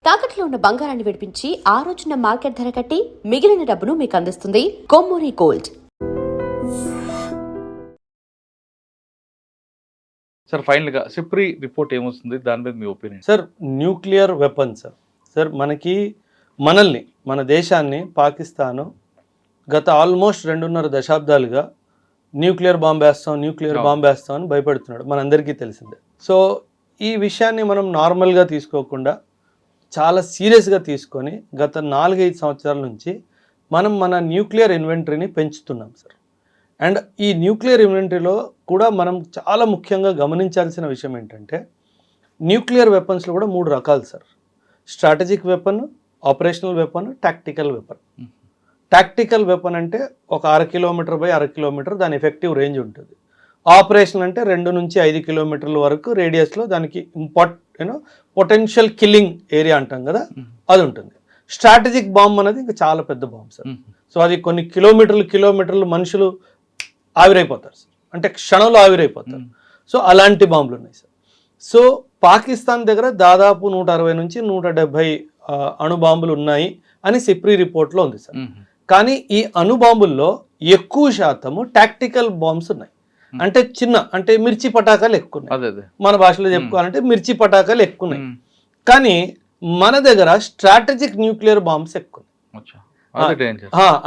తాకట్లో ఉన్న బంగారాన్ని విడిపించి ఆ రోజున మార్కెట్ ధర కట్టి మిగిలిన డబ్బును మీకు అందిస్తుంది కొమ్మూరి గోల్డ్. సార్ ఫైనల్గా సిప్రీ రిపోర్ట్ ఏమొస్తుంది, దాని మీద మీ opinion? Sir nuclear weapon sir మనల్ని మన దేశాన్ని పాకిస్తాను గత ఆల్మోస్ట్ 2.5 దశాబ్దాలుగా న్యూక్లియర్ బాంబ్ వేస్తాం అని భయపెడుతున్నాడు, మనందరికీ తెలిసిందే. సో ఈ విషయాన్ని మనం నార్మల్గా తీసుకోకుండా చాలా సీరియస్గా తీసుకొని గత 4-5 సంవత్సరాల నుంచి మనం మన న్యూక్లియర్ ఇన్వెంటరీని పెంచుతున్నాం సార్. అండ్ ఈ న్యూక్లియర్ ఇన్వెంటరీలో కూడా మనం చాలా ముఖ్యంగా గమనించాల్సిన విషయం ఏంటంటే న్యూక్లియర్ వెపన్స్లో కూడా 3 రకాలు sir. Strategic weapon, operational weapon, tactical weapon. Tactical weapon అంటే ఒక 1/2 కిలోమీటర్ బై 1/2 కిలోమీటర్ దాని ఎఫెక్టివ్ రేంజ్ ఉంటుంది. ఆపరేషన్ అంటే 2 నుంచి 5 కిలోమీటర్ల వరకు రేడియస్లో దానికి పొటెన్షియల్ కిల్లింగ్ ఏరియా అంటాం కదా, అది ఉంటుంది. స్ట్రాటజిక్ బాంబ్ అనేది ఇంకా చాలా పెద్ద బాంబ్ సార్. సో అది కొన్ని కిలోమీటర్లు మనుషులు ఆవిరైపోతారు సార్, అంటే క్షణంలో ఆవిరైపోతారు. సో అలాంటి బాంబులు ఉన్నాయి సార్. సో పాకిస్తాన్ దగ్గర దాదాపు 160 నుంచి 170 అణుబాంబులు ఉన్నాయి అని సిప్రీ రిపోర్ట్లో ఉంది సార్. కానీ ఈ అణుబాంబుల్లో ఎక్కువ శాతము టాక్టికల్ బాంబ్స్ ఉన్నాయి. అంటే అంటే మిర్చి పటాకాలు ఎక్కువ ఉన్నాయి, మన భాషలో చెప్పుకోవాలంటే మిర్చి పటాకాలు ఎక్కువ ఉన్నాయి. కానీ మన దగ్గర స్ట్రాటజిక్ న్యూక్లియర్ బాంబ్స్ ఎక్కువ ఉన్నాయి.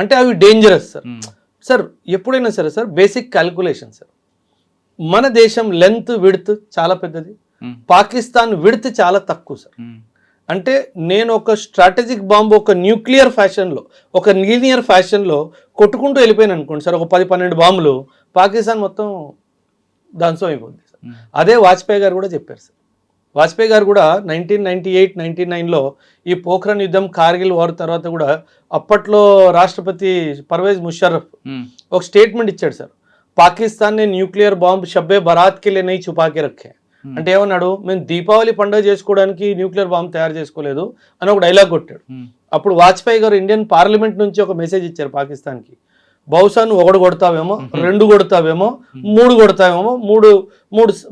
అంటే అవి డేంజరస్ సార్. సార్ ఎప్పుడైనా సరే సార్ బేసిక్ క్యాల్కులేషన్ సార్, మన దేశం లెంత్ విడ్త్ చాలా పెద్దది, పాకిస్తాన్ విడ్త్ చాలా తక్కువ సార్. అంటే నేను ఒక స్ట్రాటజిక్ బాంబు ఒక న్యూక్లియర్ ఫ్యాషన్లో, ఒక లీనియర్ ఫ్యాషన్లో కొట్టుకుంటూ వెళ్ళిపోయాను అనుకోండి సార్, ఒక 10-12 బాంబులు, పాకిస్తాన్ మొత్తం ధ్వంసం అయిపోతుంది సార్. అదే వాజ్పేయి గారు కూడా చెప్పారు సార్. వాజ్పేయి గారు కూడా 1998-99లో ఈ పోఖ్రాన్ యుద్ధం, కార్గిల్ వార్ తర్వాత కూడా అప్పట్లో రాష్ట్రపతి పర్వేజ్ ముషర్రఫ్ ఒక స్టేట్మెంట్ ఇచ్చాడు సార్, పాకిస్తాన్ నే న్యూక్లియర్ బాంబ్ షబ్బే బరాత్కి లే నహీ ఛుపాకే రఖే. అంటే ఏమన్నాడు, మేము దీపావళి పండుగ చేసుకోవడానికి న్యూక్లియర్ బాంబ్ తయారు చేసుకోలేదు అని ఒక డైలాగ్ కొట్టాడు. అప్పుడు వాజ్పేయి గారు ఇండియన్ పార్లమెంట్ నుంచి ఒక మెసేజ్ ఇచ్చారు పాకిస్తాన్కి, బహుశా నువ్వు 1 కొడతావేమో, 2 కొడతావేమో, 3 కొడతావేమో,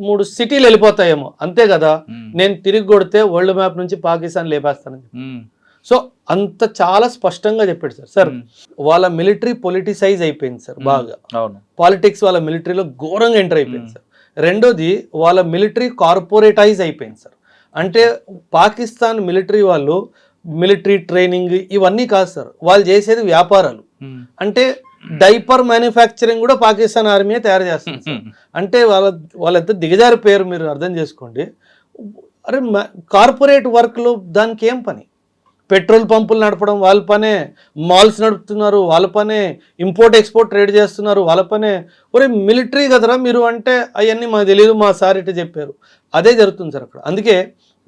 మూడు సిటీలు వెళ్ళిపోతాయేమో, అంతే కదా, నేను తిరిగి కొడితే వరల్డ్ మ్యాప్ నుంచి పాకిస్తాన్ లేపేస్తానని. సో అంత చాలా స్పష్టంగా చెప్పాడు సార్. సార్ వాళ్ళ మిలిటరీ పొలిటిసైజ్ అయిపోయింది సార్, బాగా పాలిటిక్స్ వాళ్ళ మిలిటరీలో ఘోరంగా ఎంటర్ అయిపోయింది సార్. రెండోది వాళ్ళ మిలిటరీ కార్పొరేటైజ్ అయిపోయింది సార్. అంటే పాకిస్తాన్ మిలిటరీ వాళ్ళు మిలిటరీ ట్రైనింగ్ ఇవన్నీ కాదు సార్, వాళ్ళు చేసేది వ్యాపారాలు. అంటే డైపర్ మ్యానుఫ్యాక్చరింగ్ కూడా పాకిస్తాన్ ఆర్మీ తయారు చేస్తుంది సార్. అంటే వాళ్ళంతా దిగజారి పేరు మీరు అర్థం చేసుకోండి. అరే కార్పొరేట్ వర్క్లో దానికి ఏం పని? పెట్రోల్ పంపులు నడపడం వాళ్ళ పనే, మాల్స్ నడుపుతున్నారు వాళ్ళ పనే, ఇంపోర్ట్ ఎక్స్పోర్ట్ ట్రేడ్ చేస్తున్నారు వాళ్ళ పనే. ఒరే మిలిటరీ కదరా మీరు అంటే అవన్నీ మాకు తెలియదు, మా సార్ ఇట్లా చెప్పారు. అదే జరుగుతుంది సార్ అక్కడ. అందుకే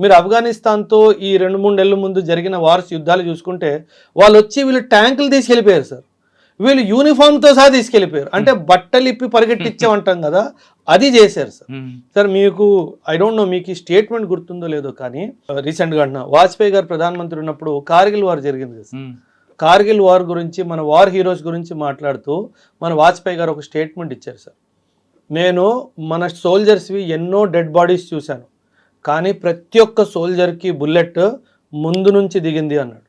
మీరు ఆఫ్ఘనిస్తాన్తో ఈ 2-3 నెలల ముందు జరిగిన వార్స్ యుద్ధాలు చూసుకుంటే వాళ్ళు వచ్చి వీళ్ళు ట్యాంకులు తీసుకెళ్ళిపోయారు సార్, వీళ్ళు యూనిఫామ్తో సహా తీసుకెళ్ళిపోయారు. అంటే బట్టలు ఇప్పి పరిగెట్టించామంటాం కదా, అది చేశారు సార్. సార్ మీకు ఐ డోంట్ నో మీకు ఈ స్టేట్మెంట్ గుర్తుందో లేదో, కానీ రీసెంట్గా అంటున్నా, వాజ్పేయి గారు ప్రధానమంత్రి ఉన్నప్పుడు కార్గిల్ వార్ జరిగింది కదా సార్. కార్గిల్ వార్ గురించి, మన వార్ హీరోస్ గురించి మాట్లాడుతూ మన వాజ్పేయి గారు ఒక స్టేట్మెంట్ ఇచ్చారు సార్. నేను మన సోల్జర్స్వి ఎన్నో డెడ్ బాడీస్ చూశాను, కానీ ప్రతి ఒక్క సోల్జర్కి బుల్లెట్ ముందు నుంచి దిగింది అన్నాడు.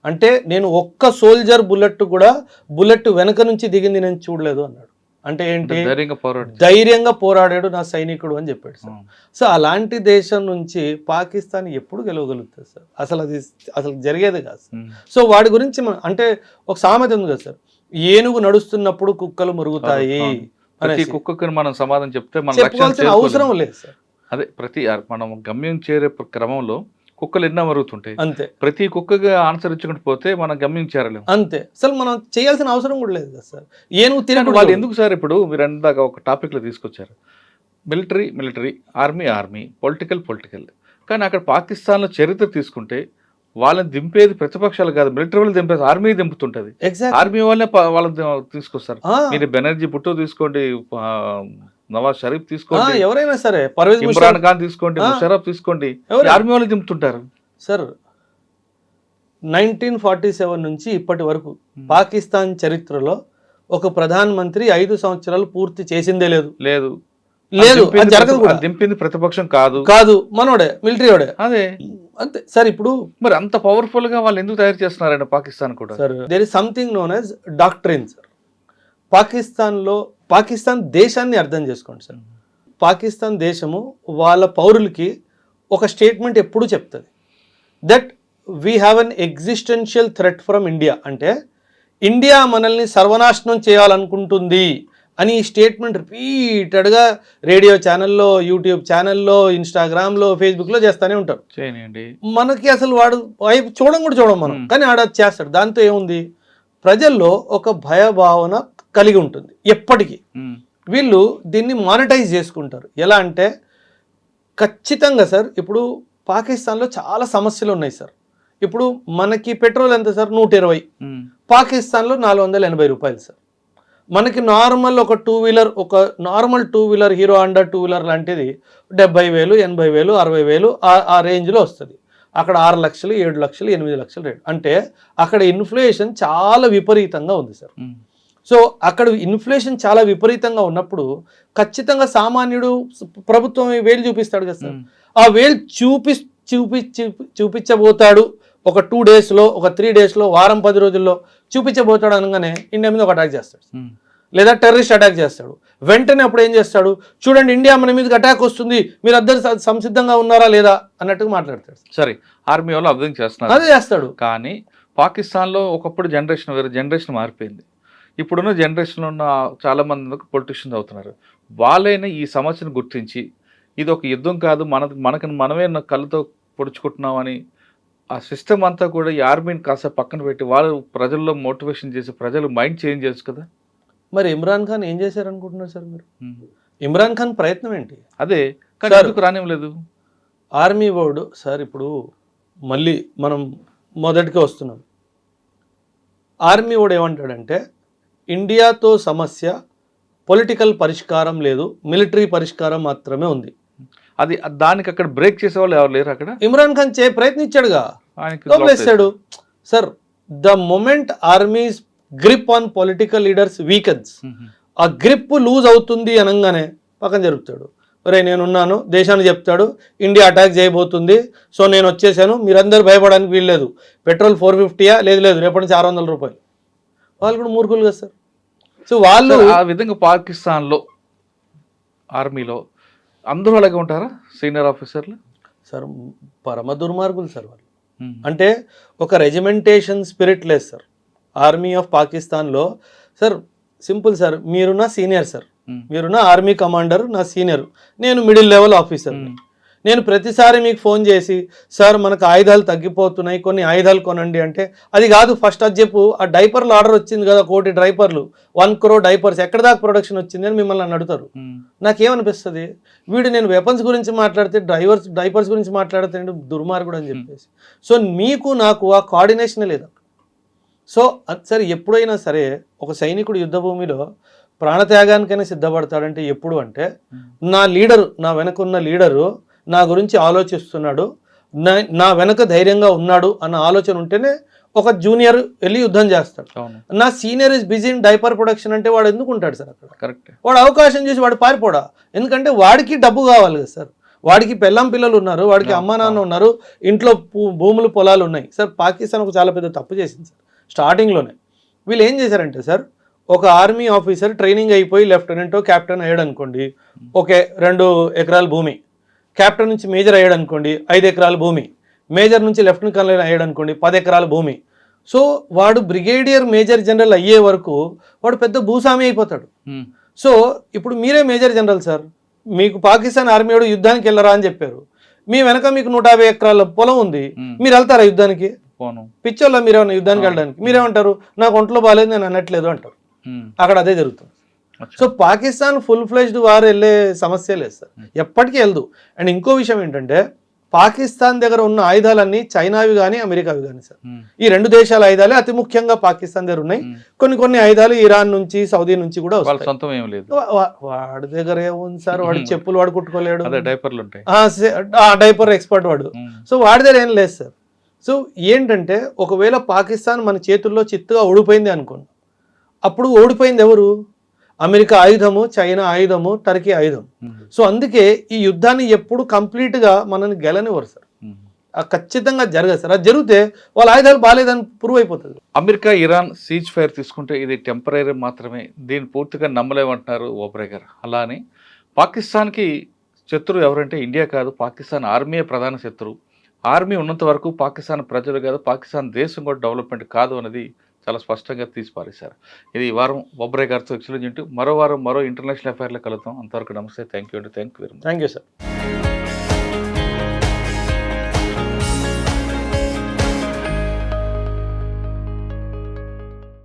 అంటే నేను ఒక్క సోల్జర్ బుల్లెట్ వెనక నుంచి దిగింది నేను చూడలేదు అన్నాడు. అంటే ఏంటి, ధైర్యంగా పోరాడాడు నా సైనికుడు అని చెప్పాడు సార్. సో అలాంటి దేశం నుంచి పాకిస్తాన్ ఎప్పుడు గెలవగలుగుతుంది సార్? అసలు జరిగేది కాదు సార్. సో వాడి గురించి అంటే ఒక సామెత ఉంది కదా సార్, ఏనుగు నడుస్తున్నప్పుడు కుక్కలు మురుగుతాయి. ప్రతి కుక్కకి మనం సమాధానం చెప్తే చెప్పాల్సిన అవసరం లేదు సార్. అదే మనం గమ్యం చేరే క్రమంలో కుక్కలు ఎన్నో మరుగుతుంటాయి, అంతే. ప్రతి కుక్కగా ఆన్సర్ ఇచ్చుకుంటూ పోతే మనం గమ్యం చేరలేము, అంతే. అసలు మనం చేయాల్సిన అవసరం కూడా లేదు కదా సార్. ఏనుగు తిరిగి వాళ్ళు ఎందుకు సార్? ఇప్పుడు మీరు అందాక ఒక టాపిక్లో తీసుకొచ్చారు, మిలిటరీ, ఆర్మీ, పొలిటికల్. కానీ అక్కడ పాకిస్తాన్లో చరిత్ర తీసుకుంటే వాళ్ళని దింపేది ప్రతిపక్షాలు కాదు, మిలిటరీ వాళ్ళు దింపేది ఆర్మీ దింపుతుంటది. ఆర్మీ వాళ్ళని తీసుకొస్తారు. మీరు బెనర్జీ భుట్టో తీసుకోండి, నవాజ్ షరీఫ్ తీసుకోండి, ఎవరైనా సరే, ఇమ్రాన్ ఖాన్ తీసుకోండి, ముషర్రఫ్ తీసుకోండి, ఆర్మీ వాళ్ళు దింపుతుంటారు సార్. 1947 నుంచి ఇప్పటి వరకు పాకిస్తాన్ చరిత్రలో ఒక ప్రధానమంత్రి 5 సంవత్సరాలు పూర్తి చేసిందే లేదు. దింపింది ప్రతిపక్షం కాదు, మనోడే, మిలిటరీ వాడే. అదే అంతే సార్. ఇప్పుడు మరి అంత పవర్ఫుల్ గా వాళ్ళు ఎందుకు తయారు చేస్తున్నారండి పాకిస్తాన్ కూడా? Sir there is something known as doctrine sir. Pakistan దేశాన్ని అర్థం చేసుకోండి సార్. పాకిస్తాన్ దేశము వాళ్ళ పౌరులకి ఒక స్టేట్మెంట్ ఎప్పుడు చెప్తుంది, that we have an existential threat from India. అంటే ఇండియా మనల్ని సర్వనాశనం చేయాలనుకుంటుంది అని ఈ స్టేట్మెంట్ రిపీటెడ్గా రేడియో ఛానల్లో, యూట్యూబ్ ఛానల్లో, ఇన్స్టాగ్రామ్లో, ఫేస్బుక్లో చేస్తూనే ఉంటారు. చేయనండి, మనకి అసలు వాడు వైపు చూడం మనం, కానీ ఆడ చేస్తాడు. దాంతో ఏముంది, ప్రజల్లో ఒక భయభావన కలిగి ఉంటుంది ఎప్పటికీ. వీళ్ళు దీన్ని మానిటైజ్ చేసుకుంటారు. ఎలా అంటే ఖచ్చితంగా సార్, ఇప్పుడు పాకిస్తాన్లో చాలా సమస్యలు ఉన్నాయి సార్. ఇప్పుడు మనకి పెట్రోల్ ఎంత సార్? 120. పాకిస్తాన్లో 480 రూపాయలు సార్. మనకి నార్మల్ ఒక normal two wheeler hero Honda two wheeler లాంటిది 70,000, 80,000, 60,000 ఆ రేంజ్లో వస్తుంది. అక్కడ 6 లక్షలు, 7 లక్షలు, 8 లక్షలు రేటు. అంటే అక్కడ ఇన్ఫ్లేషన్ చాలా విపరీతంగా ఉంది సార్. సో అక్కడ ఇన్ఫ్లేషన్ చాలా విపరీతంగా ఉన్నప్పుడు ఖచ్చితంగా సామాన్యుడు ప్రభుత్వం వేలు చూపిస్తాడు కదా సార్. ఆ వేలు చూపించబోతాడు ఒక 2 డేస్లో, ఒక 3 డేస్లో, వారం 10 రోజుల్లో చూపించబోతాడు అనగానే ఇండియా మీద ఒక అటాక్ చేస్తాడు, లేదా టెర్రరిస్ట్ అటాక్ చేస్తాడు. వెంటనే అప్పుడు ఏం చేస్తాడు, చూడండి ఇండియా మన మీదకి అటాక్ వస్తుంది, మీరు అందరు సంసిద్ధంగా ఉన్నారా లేదా అన్నట్టుగా మాట్లాడతాడు. సరే, ఆర్మీ వాళ్ళు అర్థం చేస్తున్నారు, అదే చేస్తాడు. కానీ పాకిస్తాన్లో ఒకప్పుడు జనరేషన్ వేరే, జనరేషన్ మారిపోయింది. ఇప్పుడున్న జనరేషన్లో ఉన్న చాలామంది పొలిటీషియన్స్ అవుతున్నారు. వాళ్ళైనా ఈ సమస్యను గుర్తించి ఇది ఒక యుద్ధం కాదు, మనమే కళ్ళతో పొడుచుకుంటున్నామని ఆ సిస్టమ్ అంతా కూడా ఈ ఆర్మీని కాస్త పక్కన పెట్టి వాళ్ళు ప్రజల్లో మోటివేషన్ చేసి ప్రజలు మైండ్ చేంజ్ చేయొచ్చు కదా. మరి ఇమ్రాన్ ఖాన్ ఏం చేశారనుకుంటున్నారు సార్ మీరు? ఇమ్రాన్ ఖాన్ ప్రయత్నం ఏంటి? అదే కానీ ఎందుకు రానివ్వలేదు ఆర్మీ బోర్డు సార్? ఇప్పుడు మళ్ళీ మనం మొదటికి వస్తున్నాం. ఆర్మీ బోర్డు ఏమంటాడంటే ఇండియాతో సమస్య పొలిటికల్ పరిష్కారం లేదు, మిలిటరీ పరిష్కారం మాత్రమే ఉంది. అది దానికి అక్కడ బ్రేక్ చేసే వాళ్ళు ఎవరు లేరు అక్కడ. ఇమ్రాన్ ఖాన్ ప్రయత్నించాడుగా, లోపలేస్తాడు సార్. The moment armies grip on political leaders weakens, ఆ గ్రిప్ లూజ్ అవుతుంది అనగానే పక్కన జరుపుతాడు. ఒరే నేనున్నాను, దేశాన్ని చెప్తాడు ఇండియా అటాక్ చేయబోతుంది, సో నేను వచ్చేసాను, మీరందరూ భయపడడానికి వీల్లేదు. పెట్రోల్ 450 లేదు రేపటి నుంచి 600 రూపాయలు. వాళ్ళు కూడా మూర్ఖులు కదా సార్. సో వాళ్ళు ఆ విధంగా పాకిస్తాన్లో ఆర్మీలో అందరూ అలాగే ఉంటారా సీనియర్ ఆఫీసర్లు? సార్ పరమ దుర్మార్గులు సార్ వాళ్ళు. అంటే ఒక రెజిమెంటేషన్ స్పిరిట్ లేదు సార్ ఆర్మీ ఆఫ్ పాకిస్తాన్లో. సార్ సింపుల్ సార్, మీరు నా సీనియర్ సార్, మీరు నా ఆర్మీ కమాండర్, నా సీనియర్, నేను మిడిల్ లెవెల్ ఆఫీసర్. నేను ప్రతిసారి మీకు ఫోన్ చేసి సార్ మనకు ఆయుధాలు తగ్గిపోతున్నాయి, కొన్ని ఆయుధాలు కొనండి అంటే అది కాదు, ఫస్ట్ అది చెప్పు. ఆ డైపర్లు ఆర్డర్ వచ్చింది కదా, 1 కోటి డైపర్లు, 1 crore డైపర్స్ ఎక్కడ దాకా ప్రొడక్షన్ వచ్చింది అని మిమ్మల్ని నన్ను అడుగుతారు. నాకేమనిపిస్తుంది, వీడు నేను వెపన్స్ గురించి మాట్లాడితే డైపర్స్ గురించి మాట్లాడితే దుర్మార్గుడు అని చెప్పేసి. సో మీకు నాకు ఆ కోఆర్డినేషన్ లేదు. సో సరే ఎప్పుడైనా సరే ఒక సైనికుడు యుద్ధ భూమిలో ప్రాణత్యాగానికైనా సిద్ధపడతాడంటే ఎప్పుడు అంటే నా లీడరు, నా వెనకున్న లీడరు నా గురించి ఆలోచిస్తున్నాడు, నా వెనక ధైర్యంగా ఉన్నాడు అన్న ఆలోచన ఉంటేనే ఒక జూనియర్ వెళ్ళి యుద్ధం చేస్తాడు. నా senior is busy in diaper production అంటే వాడు ఎందుకు ఉంటాడు సార్ అక్కడ? కరెక్ట్. వాడు అవకాశం చూసి వాడు పారిపోడా? ఎందుకంటే వాడికి డబ్బు కావాలి కదా సార్, వాడికి పెళ్ళం పిల్లలు ఉన్నారు, వాడికి అమ్మా నాన్న ఉన్నారు, ఇంట్లో భూములు పొలాలు ఉన్నాయి సార్. పాకిస్తాన్ ఒక చాలా పెద్ద తప్పు చేసింది సార్ స్టార్టింగ్లోనే. వీళ్ళు ఏం చేశారంటే సార్, ఒక ఆర్మీ ఆఫీసర్ ట్రైనింగ్ అయిపోయి లెఫ్టినెంటో క్యాప్టెన్ అయ్యాడు అనుకోండి, ఓకే 2 ఎకరాల భూమి. క్యాప్టెన్ నుంచి మేజర్ అయ్యాడు అనుకోండి, 5 ఎకరాల భూమి. మేజర్ నుంచి లెఫ్టినెంట్ కర్నల్ అయ్యాడు అనుకోండి, 10 ఎకరాల భూమి. సో వాడు బ్రిగేడియర్ మేజర్ జనరల్ అయ్యే వరకు వాడు పెద్ద భూస్వామి అయిపోతాడు. సో ఇప్పుడు మీరే మేజర్ జనరల్ సార్, మీకు పాకిస్తాన్ ఆర్మీ వాడు యుద్ధానికి వెళ్ళరా అని చెప్పారు, మీ వెనక మీకు 150 ఎకరాల పొలం ఉంది, మీరు వెళ్తారా యుద్ధానికి? పిచ్చోళ్ళ మీరేమన్నా యుద్ధానికి వెళ్ళడానికి? మీరేమంటారు, నాకు ఒంట్లో బాగాలేదు నేను అనట్లేదు అంటారు. అక్కడ అదే జరుగుతుంది. So Pakistan full fledged war వెళ్ళే సమస్య లేదు సార్, ఎప్పటికీ వెళ్దు. అండ్ ఇంకో విషయం ఏంటంటే పాకిస్తాన్ దగ్గర ఉన్న ఆయుధాలన్నీ చైనావి కానీ అమెరికావి కానీ సార్, ఈ 2 దేశాల ఆయుధాలే అతి ముఖ్యంగా పాకిస్తాన్ దగ్గర ఉన్నాయి. కొన్ని ఆయుధాలు ఇరాన్ నుంచి, సౌదీ నుంచి కూడా వస్తాయి. వాడి దగ్గర ఏముంది సార్, వాడి చెప్పులు వాడు కుట్టుకోలేడు, డైపర్ ఎక్స్పర్ట్ వాడు. సో వాడి దగ్గర ఏం లేదు సార్. సో ఏంటంటే ఒకవేళ పాకిస్తాన్ మన చేతుల్లో చిత్తుగా ఓడిపోయింది అనుకోండి, అప్పుడు ఓడిపోయింది ఎవరు? అమెరికా ఆయుధము, చైనా ఆయుధము, టర్కీ ఆయుధం. సో అందుకే ఈ యుద్ధాన్ని ఎప్పుడు కంప్లీట్గా మనల్ని గెలనివ్వరు సార్. ఖచ్చితంగా జరగదు సార్. అది జరిగితే వాళ్ళ ఆయుధాలు బాగాలేదని ప్రూవ్ అయిపోతుంది. అమెరికా ఇరాన్ సీజ్ ఫైర్ తీసుకుంటే ఇది టెంపరీ మాత్రమే, దీన్ని పూర్తిగా నమ్మలేమంటున్నారు ఓబ్రే గారు. అలా అని పాకిస్తాన్కి శత్రువు ఎవరంటే ఇండియా కాదు, పాకిస్తాన్ ఆర్మీయే ప్రధాన శత్రువు. ఆర్మీ ఉన్నంత వరకు పాకిస్తాన్ ప్రజలు కాదు, పాకిస్తాన్ దేశం కూడా డెవలప్మెంట్ కాదు అనేది చాలా స్పష్టంగా తీసి పారేశారు. ఇది ఈ వారం ఓబ్రే గారితో ఎక్స్ప్లెయిన్ చేయండి. మరో వారం మరో ఇంటర్నేషనల్ అఫైర్లో కలుద్దాం. అంతవరకు నమస్తే, థ్యాంక్ యూ అండి, thank you very much. Thank you sir.